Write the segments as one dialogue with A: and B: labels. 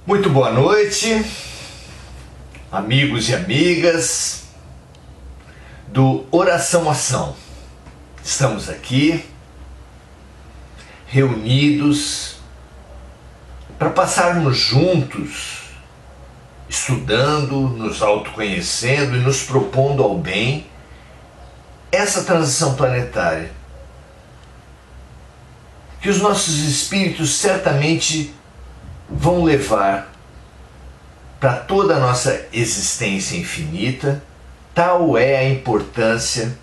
A: Muito boa noite, amigos e amigas do Oração Ação. Estamos aqui reunidos para passarmos juntos, estudando, nos autoconhecendo e nos propondo ao bem essa transição planetária, que os nossos espíritos certamente vão levar para toda a nossa existência infinita. Tal é a importância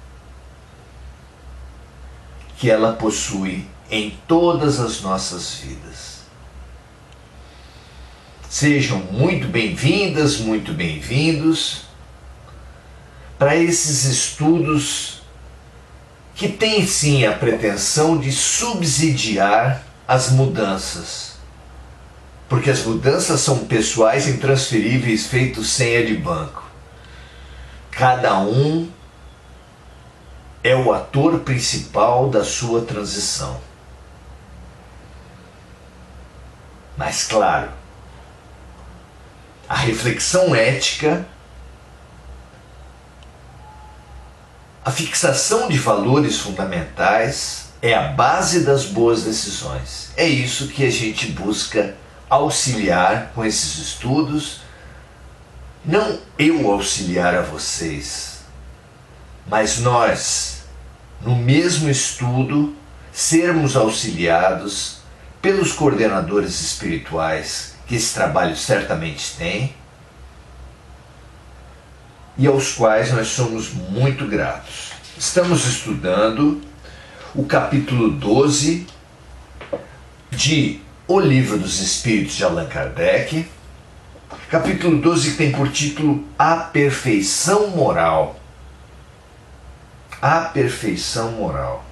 A: que ela possui em todas as nossas vidas. Sejam muito bem-vindas, muito bem-vindos para esses estudos que têm sim a pretensão de subsidiar as mudanças. Porque as mudanças são pessoais, intransferíveis, feitos senha de banco. Cada um é o ator principal da sua transição. Mas claro, a reflexão ética, a fixação de valores fundamentais é a base das boas decisões. É isso que a gente busca auxiliar com esses estudos. Não eu auxiliar a vocês, mas nós, no mesmo estudo, sermos auxiliados pelos coordenadores espirituais, que esse trabalho certamente tem, e aos quais nós somos muito gratos. Estamos estudando o capítulo 12 de O Livro dos Espíritos de Allan Kardec, capítulo 12, que tem por título A Perfeição Moral. A Perfeição Moral.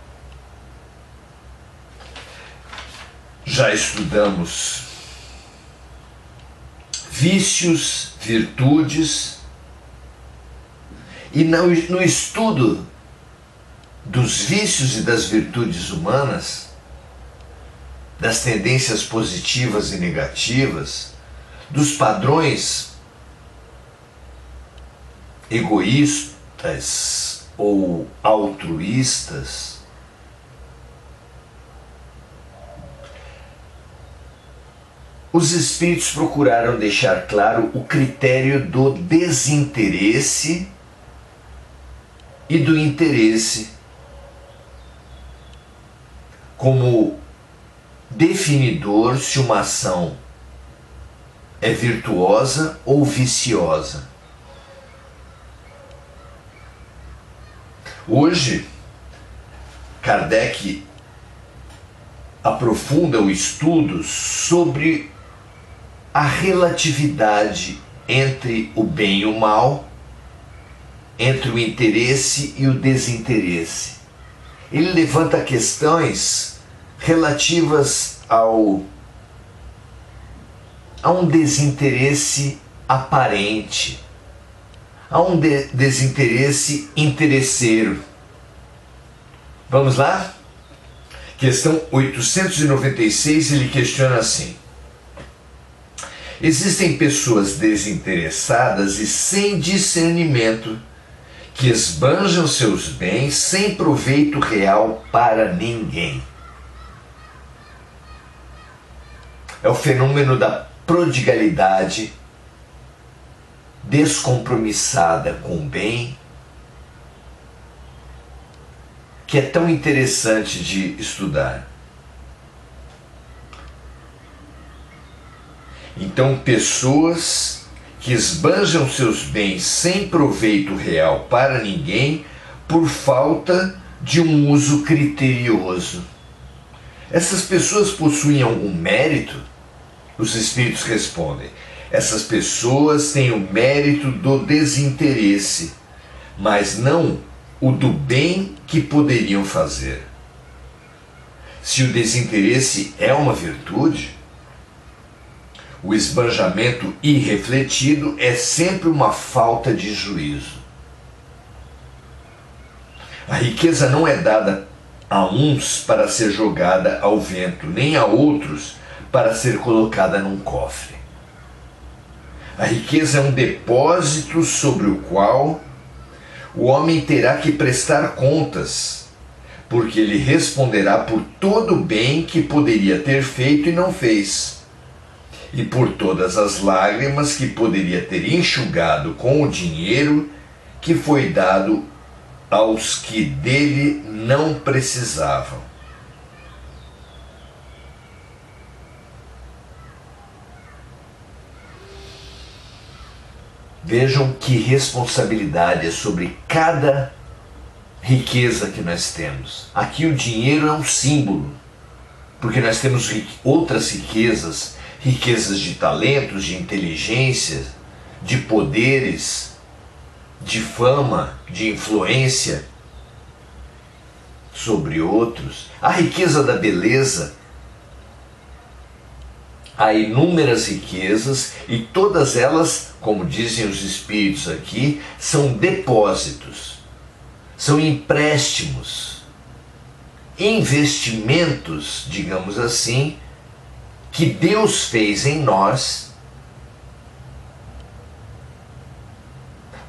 A: Já estudamos vícios, virtudes, e no estudo dos vícios e das virtudes humanas, das tendências positivas e negativas, dos padrões egoístas ou altruístas, os espíritos procuraram deixar claro o critério do desinteresse e do interesse como definidor se uma ação é virtuosa ou viciosa. Hoje, Kardec aprofunda o estudo sobre a relatividade entre o bem e o mal, entre o interesse e o desinteresse. Ele levanta questões relativas a um desinteresse aparente, a um desinteresse interesseiro. Vamos lá? Questão 896, ele questiona assim: existem pessoas desinteressadas e sem discernimento que esbanjam seus bens sem proveito real para ninguém. É o fenômeno da prodigalidade descompromissada com o bem, que é tão interessante de estudar. Então, pessoas que esbanjam seus bens sem proveito real para ninguém por falta de um uso criterioso. Essas pessoas possuem algum mérito? Os espíritos respondem: essas pessoas têm o mérito do desinteresse, mas não o do bem que poderiam fazer. Se o desinteresse é uma virtude, o esbanjamento irrefletido é sempre uma falta de juízo. A riqueza não é dada a uns para ser jogada ao vento, nem a outros para ser colocada num cofre. A riqueza é um depósito sobre o qual o homem terá que prestar contas, porque ele responderá por todo o bem que poderia ter feito e não fez, e por todas as lágrimas que poderia ter enxugado com o dinheiro que foi dado aos que dele não precisavam. Vejam que responsabilidade é sobre cada riqueza que nós temos. Aqui o dinheiro é um símbolo, porque nós temos outras riquezas, riquezas de talentos, de inteligência, de poderes, de fama, de influência sobre outros. A riqueza da beleza. Há inúmeras riquezas e todas elas, como dizem os espíritos aqui, são depósitos, são empréstimos, investimentos, digamos assim, que Deus fez em nós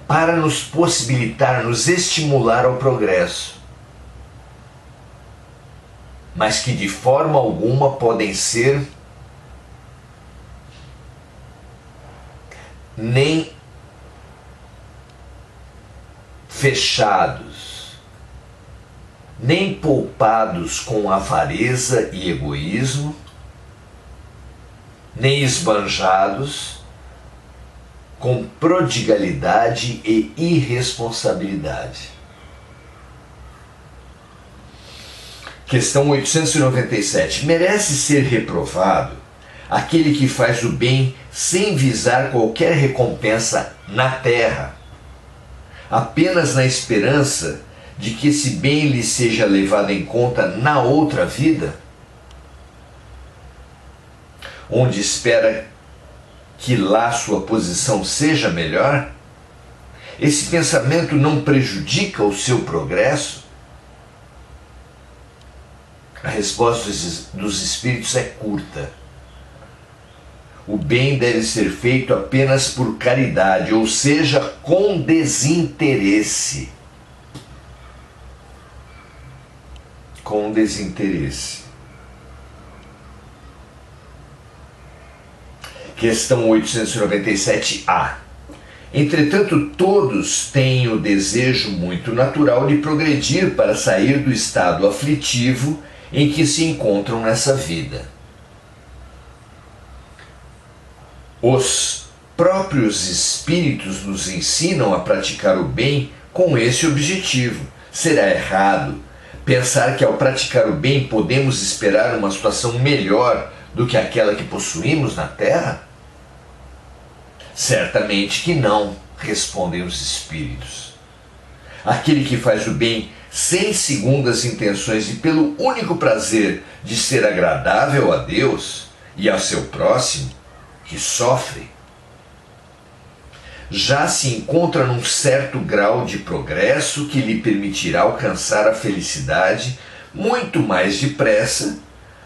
A: para nos possibilitar, nos estimular ao progresso, mas que de forma alguma podem ser nem fechados, nem poupados com avareza e egoísmo, nem esbanjados com prodigalidade e irresponsabilidade. Questão 897. Merece ser reprovado aquele que faz o bem sem visar qualquer recompensa na terra, apenas na esperança de que esse bem lhe seja levado em conta na outra vida, onde espera que lá sua posição seja melhor? Esse pensamento não prejudica o seu progresso? A resposta dos espíritos é curta. O bem deve ser feito apenas por caridade, ou seja, com desinteresse. Com desinteresse. Questão 897A. Entretanto, todos têm o desejo muito natural de progredir para sair do estado aflitivo em que se encontram nessa vida. Os próprios espíritos nos ensinam a praticar o bem com esse objetivo. Será errado pensar que ao praticar o bem podemos esperar uma situação melhor do que aquela que possuímos na Terra? Certamente que não, respondem os espíritos. Aquele que faz o bem sem segundas intenções e pelo único prazer de ser agradável a Deus e ao seu próximo, que sofre, já se encontra num certo grau de progresso que lhe permitirá alcançar a felicidade muito mais depressa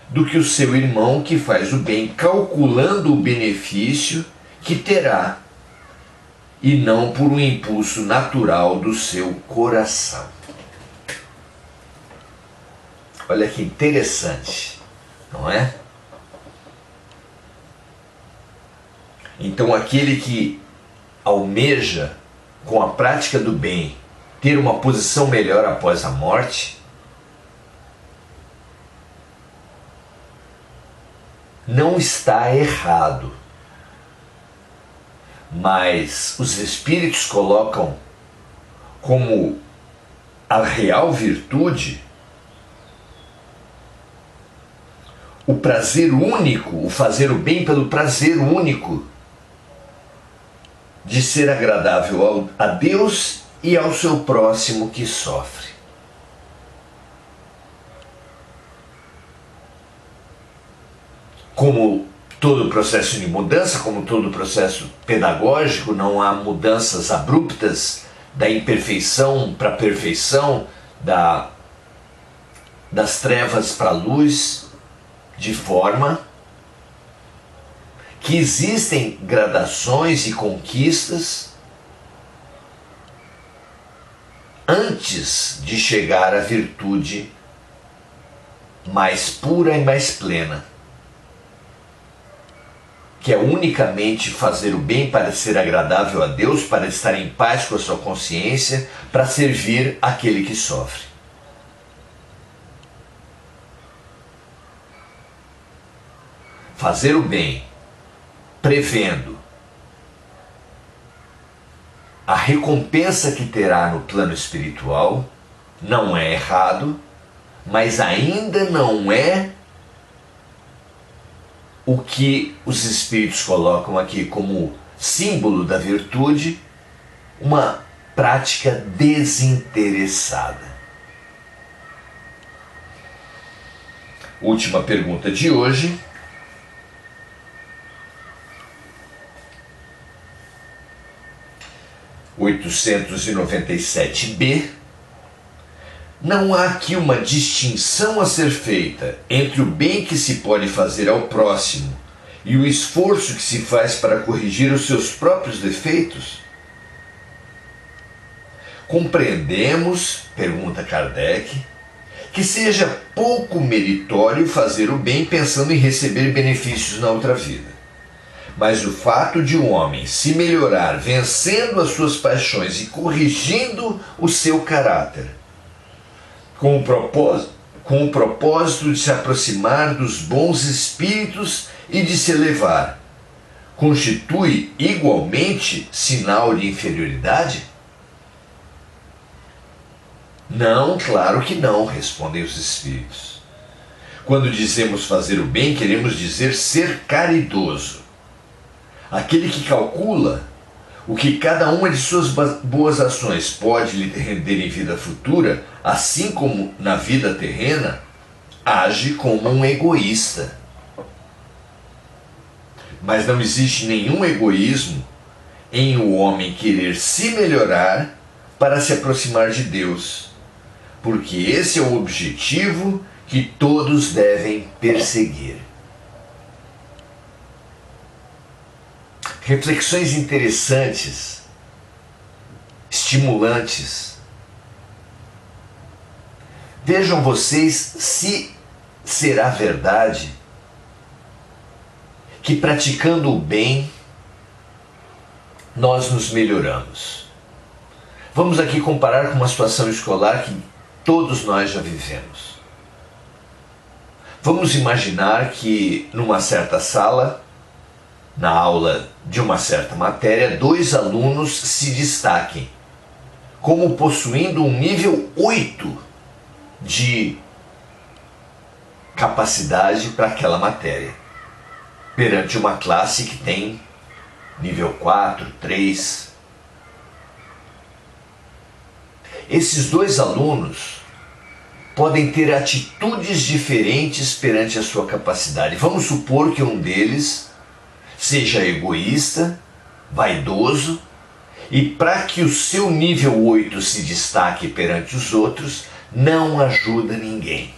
A: do que o seu irmão que faz o bem calculando o benefício que terá e não por um impulso natural do seu coração. Olha que interessante, não é? Então aquele que almeja, com a prática do bem, ter uma posição melhor após a morte, não está errado. Mas os espíritos colocam como a real virtude o prazer único, o fazer o bem pelo prazer único de ser agradável a Deus e ao seu próximo que sofre. Como todo processo de mudança, como todo processo pedagógico, não há mudanças abruptas da imperfeição para a perfeição, das trevas para a luz, de forma que existem gradações e conquistas antes de chegar à virtude mais pura e mais plena, que é unicamente fazer o bem para ser agradável a Deus, para estar em paz com a sua consciência, para servir aquele que sofre. Fazer o bem, prevendo a recompensa que terá no plano espiritual, não é errado, mas ainda não é o que os espíritos colocam aqui como símbolo da virtude, uma prática desinteressada. Última pergunta de hoje. (897b). Não há aqui uma distinção a ser feita entre o bem que se pode fazer ao próximo e o esforço que se faz para corrigir os seus próprios defeitos? Compreendemos, pergunta Kardec, que seja pouco meritório fazer o bem pensando em receber benefícios na outra vida. Mas o fato de um homem se melhorar vencendo as suas paixões e corrigindo o seu caráter, com o propósito de se aproximar dos bons espíritos e de se elevar, constitui igualmente sinal de inferioridade? Não, claro que não, respondem os espíritos. Quando dizemos fazer o bem, queremos dizer ser caridoso. Aquele que calcula o que cada uma de suas boas ações pode lhe render em vida futura, assim como na vida terrena, age como um egoísta. Mas não existe nenhum egoísmo em o homem querer se melhorar para se aproximar de Deus, porque esse é o objetivo que todos devem perseguir. Reflexões interessantes, estimulantes. Vejam vocês se será verdade que praticando o bem nós nos melhoramos. Vamos aqui comparar com uma situação escolar que todos nós já vivemos. Vamos imaginar que numa certa sala, na aula de uma certa matéria, 2 alunos se destaquem como possuindo um nível 8 de capacidade para aquela matéria, perante uma classe que tem nível 4, 3. Esses 2 alunos podem ter atitudes diferentes perante a sua capacidade. Vamos supor que um deles seja egoísta, vaidoso, e para que o seu nível 8 se destaque perante os outros, não ajuda ninguém.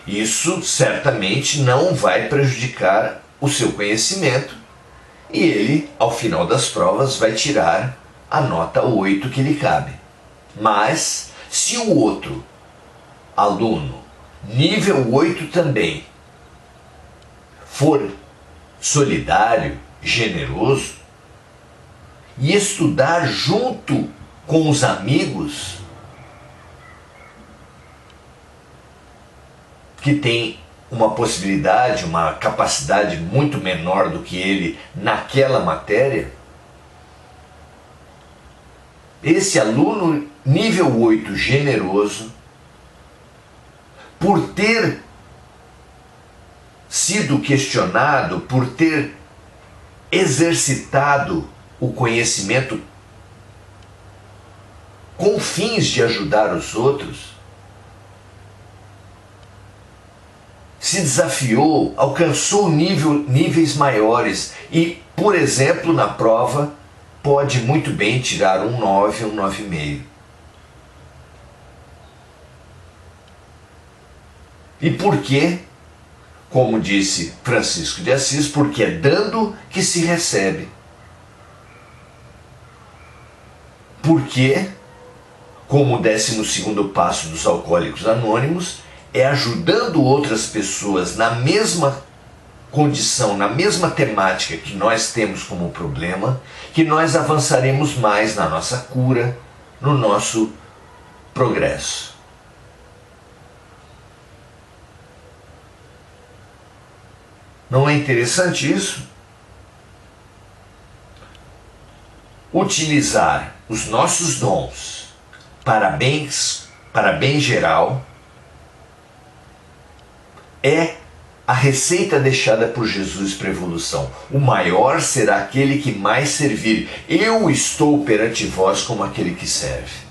A: Isso certamente não vai prejudicar o seu conhecimento e ele, ao final das provas, vai tirar a nota 8 que lhe cabe. Mas, se o outro aluno, nível 8 também, for solidário, generoso, e estudar junto com os amigos que tem uma possibilidade, uma capacidade muito menor do que ele naquela matéria, esse aluno nível 8 generoso, por ter sido questionado, por ter exercitado o conhecimento com fins de ajudar os outros, se desafiou, alcançou níveis maiores e, por exemplo, na prova, pode muito bem tirar um 9 ou um 9,5. E por quê? como disse Francisco de Assis, porque é dando que se recebe. Porque, como o 12º passo dos Alcoólicos Anônimos, é ajudando outras pessoas na mesma condição, na mesma temática que nós temos como problema, que nós avançaremos mais na nossa cura, no nosso progresso. Não é interessante isso? Utilizar os nossos dons para bem geral é a receita deixada por Jesus para a evolução. O maior será aquele que mais servir. Eu estou perante vós como aquele que serve.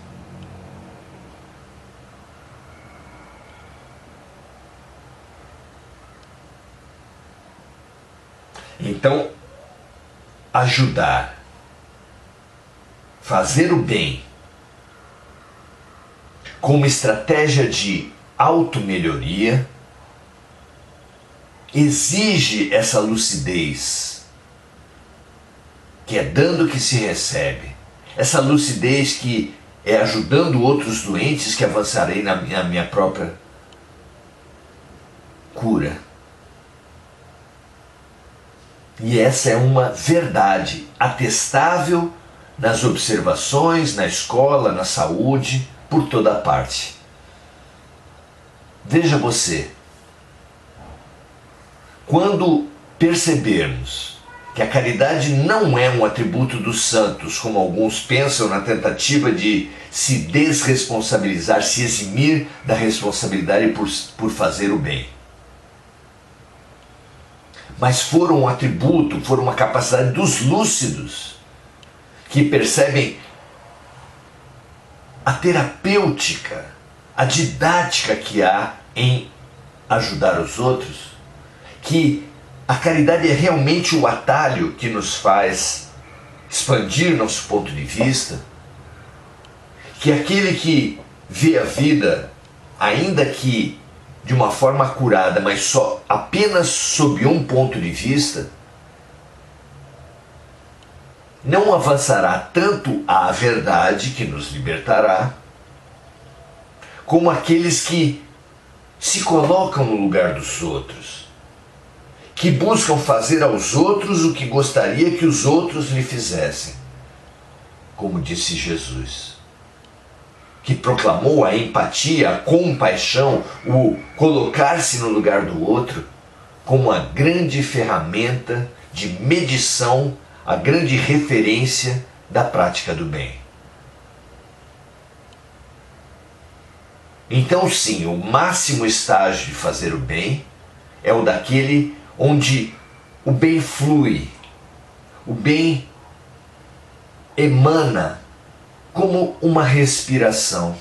A: Então, ajudar, fazer o bem, como estratégia de automelhoria, exige essa lucidez, que é dando que se recebe. Essa lucidez que é ajudando outros doentes, que avançarei na minha própria cura. E essa é uma verdade atestável nas observações, na escola, na saúde, por toda parte. Veja você, quando percebermos que a caridade não é um atributo dos santos, como alguns pensam na tentativa de se desresponsabilizar, se eximir da responsabilidade por fazer o bem, mas foram um atributo, foram uma capacidade dos lúcidos, que percebem a terapêutica, a didática que há em ajudar os outros, que a caridade é realmente o atalho que nos faz expandir nosso ponto de vista, que aquele que vê a vida, ainda que de uma forma acurada, mas só apenas sob um ponto de vista, não avançará tanto à verdade que nos libertará, como aqueles que se colocam no lugar dos outros, que buscam fazer aos outros o que gostaria que os outros lhe fizessem, como disse Jesus, que proclamou a empatia, a compaixão, o colocar-se no lugar do outro como a grande ferramenta de medição, a grande referência da prática do bem. Então sim, o máximo estágio de fazer o bem é o daquele onde o bem flui, o bem emana como uma respiração.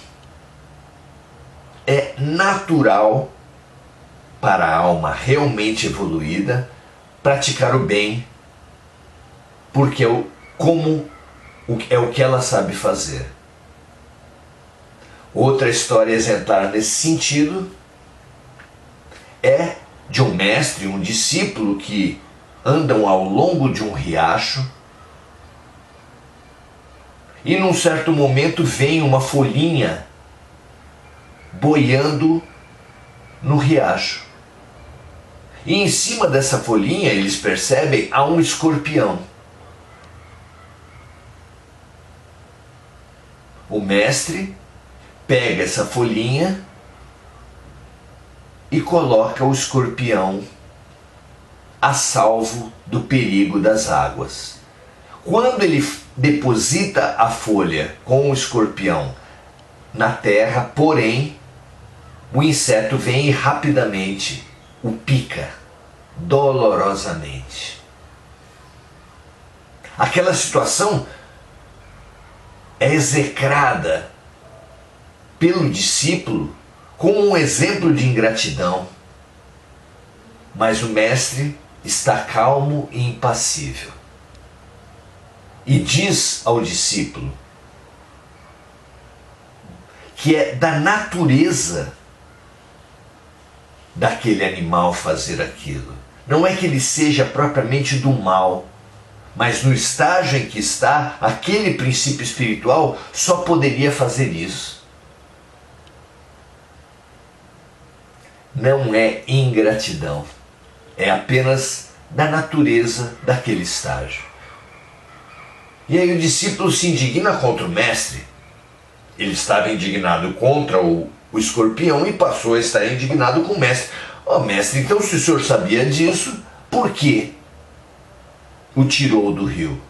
A: É natural para a alma realmente evoluída praticar o bem, porque é o que ela sabe fazer. Outra história exemplar nesse sentido é de um mestre, um discípulo que andam ao longo de um riacho e num certo momento vem uma folhinha boiando no riacho. E em cima dessa folhinha eles percebem há um escorpião. O mestre pega essa folhinha e coloca o escorpião a salvo do perigo das águas. Quando ele deposita a folha com o escorpião na terra, porém, o inseto vem e rapidamente o pica, dolorosamente. Aquela situação é execrada pelo discípulo como um exemplo de ingratidão, mas o mestre está calmo e impassível e diz ao discípulo que é da natureza daquele animal fazer aquilo. Não é que ele seja propriamente do mal, mas no estágio em que está, aquele princípio espiritual só poderia fazer isso. Não é ingratidão, é apenas da natureza daquele estágio. E aí o discípulo se indigna contra o mestre. Ele estava indignado contra o escorpião e passou a estar indignado com o mestre. Mestre, então se o senhor sabia disso, por que o tirou do rio?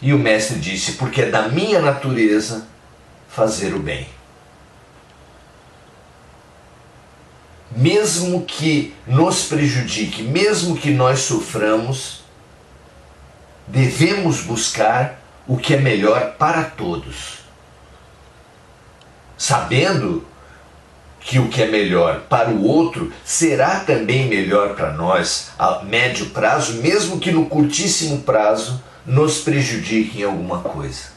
A: E o mestre disse, porque é da minha natureza fazer o bem. Mesmo que nos prejudique, mesmo que nós soframos, devemos buscar o que é melhor para todos, sabendo que o que é melhor para o outro será também melhor para nós a médio prazo, mesmo que no curtíssimo prazo nos prejudique em alguma coisa.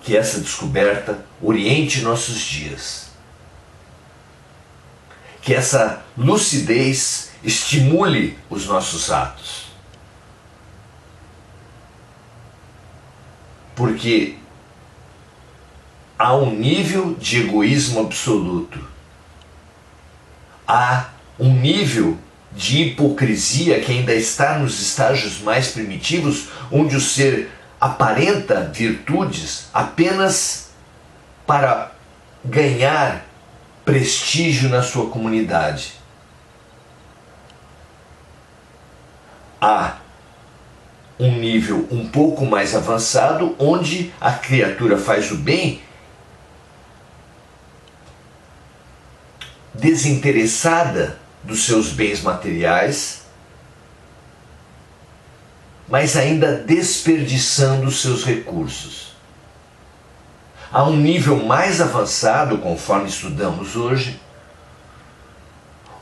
A: Que essa descoberta oriente nossos dias. Que essa lucidez estimule os nossos atos. Porque há um nível de egoísmo absoluto. Há um nível de hipocrisia que ainda está nos estágios mais primitivos, onde o ser aparenta virtudes apenas para ganhar prestígio na sua comunidade. Há um nível um pouco mais avançado, onde a criatura faz o bem desinteressada dos seus bens materiais, mas ainda desperdiçando os seus recursos. Há um nível mais avançado, conforme estudamos hoje,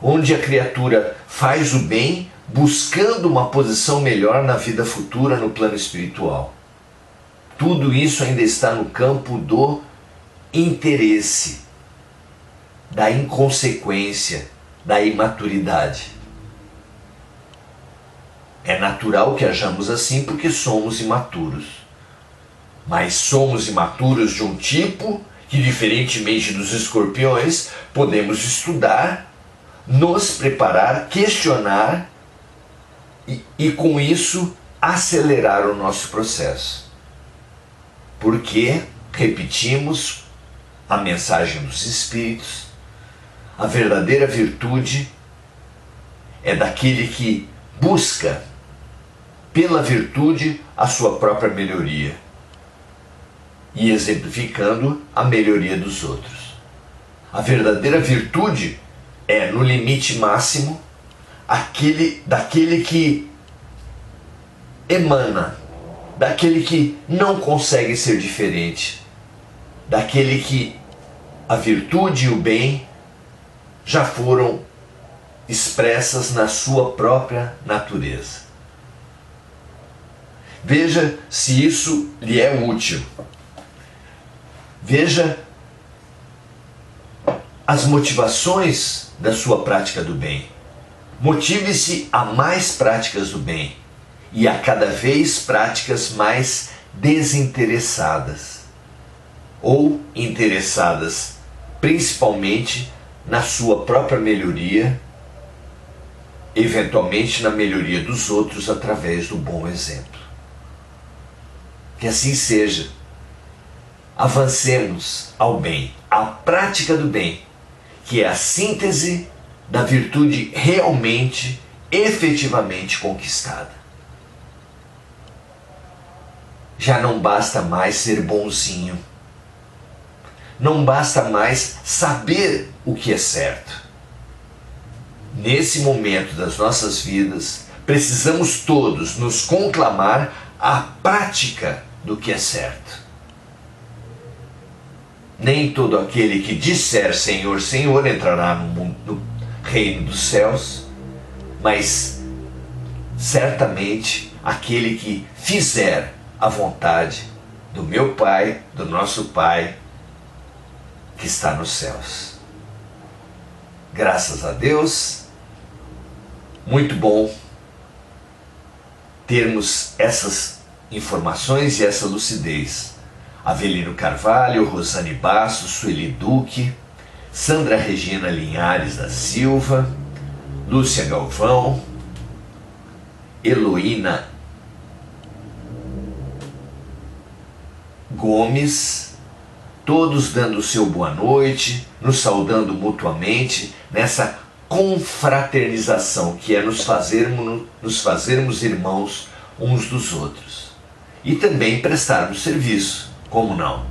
A: onde a criatura faz o bem buscando uma posição melhor na vida futura, no plano espiritual. Tudo isso ainda está no campo do interesse, da inconsequência, da imaturidade. É natural que hajamos assim porque somos imaturos. Mas somos imaturos de um tipo que, diferentemente dos escorpiões, podemos estudar, nos preparar, questionar e com isso acelerar o nosso processo. Porque, repetimos a mensagem dos Espíritos, a verdadeira virtude é daquele que busca pela virtude a sua própria melhoria e exemplificando a melhoria dos outros. A verdadeira virtude é, no limite máximo, daquele que emana, daquele que não consegue ser diferente, daquele que a virtude e o bem já foram expressas na sua própria natureza. Veja se isso lhe é útil. Veja as motivações da sua prática do bem. Motive-se a mais práticas do bem e a cada vez práticas mais desinteressadas ou interessadas principalmente na sua própria melhoria, eventualmente na melhoria dos outros através do bom exemplo. Que assim seja. Avancemos ao bem, à prática do bem, que é a síntese da virtude realmente, efetivamente conquistada. Já não basta mais ser bonzinho. Não basta mais saber o que é certo. Nesse momento das nossas vidas, precisamos todos nos conclamar à prática do que é certo. Nem todo aquele que disser Senhor, Senhor entrará no reino dos céus, mas certamente aquele que fizer a vontade do meu Pai, do nosso Pai, que está nos céus. Graças a Deus, muito bom termos essas informações e essa lucidez. Avelino Carvalho, Rosane Bastos, Sueli Duque, Sandra Regina Linhares da Silva, Lúcia Galvão, Heloína Gomes, todos dando o seu boa noite, nos saudando mutuamente nessa confraternização que é nos fazermos irmãos uns dos outros. E também prestarmos serviço, como não?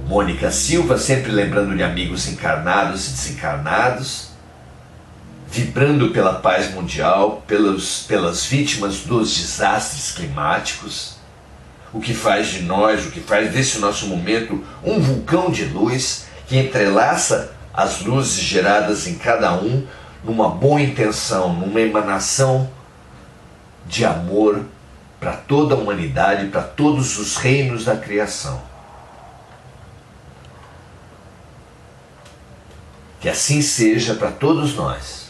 A: Mônica Silva, sempre lembrando de amigos encarnados e desencarnados, vibrando pela paz mundial, pelas vítimas dos desastres climáticos, o que faz de nós, o que faz desse nosso momento um vulcão de luz que entrelaça as luzes geradas em cada um numa boa intenção, numa emanação de amor para toda a humanidade, para todos os reinos da criação. Que assim seja para todos nós.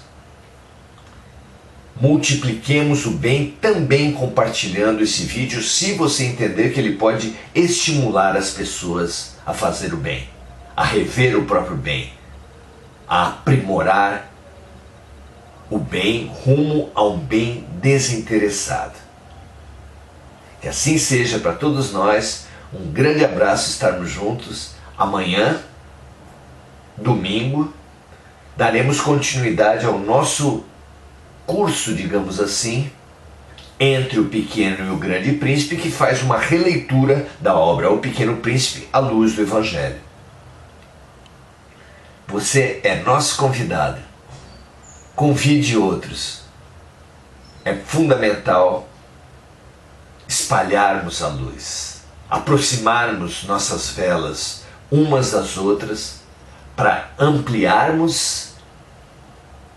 A: Multipliquemos o bem também compartilhando esse vídeo, se você entender que ele pode estimular as pessoas a fazer o bem, a rever o próprio bem, a aprimorar o bem rumo a um bem desinteressado. Que assim seja para todos nós. Um grande abraço, estarmos juntos. Amanhã, domingo, daremos continuidade ao nosso curso, digamos assim, entre o Pequeno e o Grande Príncipe, que faz uma releitura da obra O Pequeno Príncipe à luz do Evangelho. Você é nosso convidado. Convide outros. É fundamental espalharmos a luz, aproximarmos nossas velas umas das outras para ampliarmos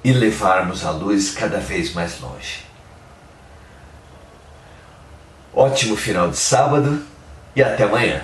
A: e levarmos a luz cada vez mais longe. Ótimo final de sábado e até amanhã.